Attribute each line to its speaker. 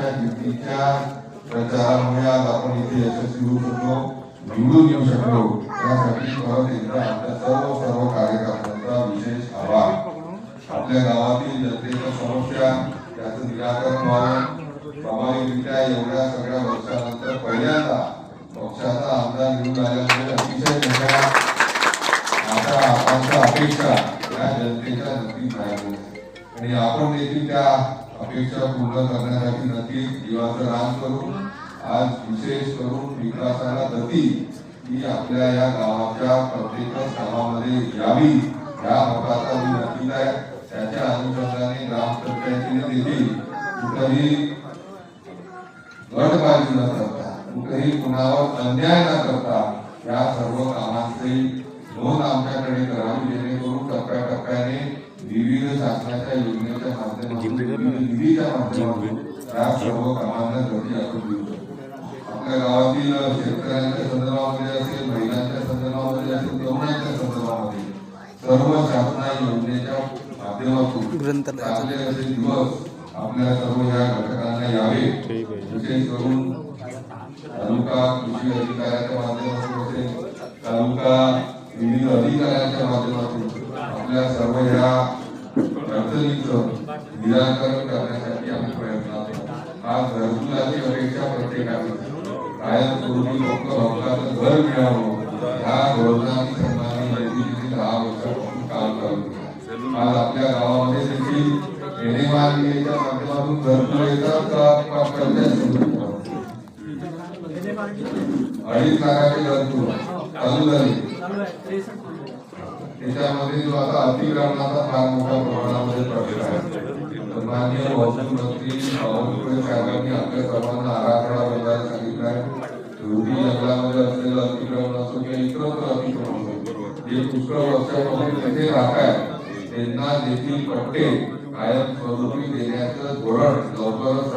Speaker 1: यांच्या कीर्तीच्या प्रचारामुळे आज आपण इथे यशस्वी होऊ शकलो, निवडून येऊ शकलो। यासाठी परत एकदा आपल्या सर्व कार्यकर्त्यांचा विशेष आभार। आपल्या गावातील जनतेच्या समस्या त्याचं निराकरण व्हावं, प्रभावीरित्या एवढ्या सगळ्या वर्षानंतर पहिल्यांदा पक्षाचा आमदार निवडून आल्यामुळे अतिशय मोठ्या आकांक्षा अपेक्षा या जनतेच्या नक्कीच मिळाल्या आणि आपण देखील त्या अपेक्षा पूर्ण करण्यासाठी नक्कीच जीवाचं रान करू। आज विशेष करून विकासाला गती ही आपल्या या गावाच्या प्रत्येक गावामध्ये यावी या मताचा मी नक्कीच आहे। त्याच्या अनुषंगाने ग्रामपंचायतीने देखील कुठेही गटबाजी न करता, कुठेही कुणावर अन्याय न करता या सर्व कामांची नोंद आमच्याकडे करावी, जेणेकरून टप्प्याटप्प्याने विविध शासनाच्या योजनेच्या माध्यमातून निधीच्या माध्यमातून या सर्व कामांना गती आपण देऊ शकतो। आपल्या गावातील शेतकऱ्यांच्या संदर्भामध्ये असेल, महिलांच्या संदर्भामध्ये असेल, तरुणांच्या संदर्भामध्ये सर्व शासनाच्या योजनेच्या माध्यमातून चांगले असे दिवस आपल्या सर्व या घटकांना यावे। विशेष करून तालुका कृषी अधिकाऱ्याच्या माध्यमातून असेल, तालुका विविध अधिकाऱ्यांच्या माध्यमातून आपल्या सर्व या अडचणींचं निराकरण करण्यासाठी आम्ही प्रयत्न करतो। आज घरकुलाची अपेक्षा प्रत्येकाची कायमस्वरूपी भक्ताचं घर मिळावं ह्या धोरणाने सन्माननीय मोदीजींनी 10 वर्षापासून काम चालू। आज आपल्या गावामध्ये देखील एनएमआरडीएच्या माध्यमातून घरकुल येतात का 2.5 लाखाचे घरकुल चालू झाले। त्याच्यामध्ये जो आता अतिक्रमणाचा फार मोठ्या प्रमाणामध्ये प्रश्न आहे। माननीय महसूल मंत्री बावनकुळे साहेबांनी आपल्या सर्वांना आराखडा बनवायला सांगितला आहे। शेवटी जंगलामध्ये असलेलं अतिक्रमण असो किंवा इतरत्र अतिक्रमण असो, जे पुष्कळ वर्षापासून तिथे राहत आहेत त्यांना देखील पट्टे कायमस्वरूपी देण्याचं धोरण लवकरच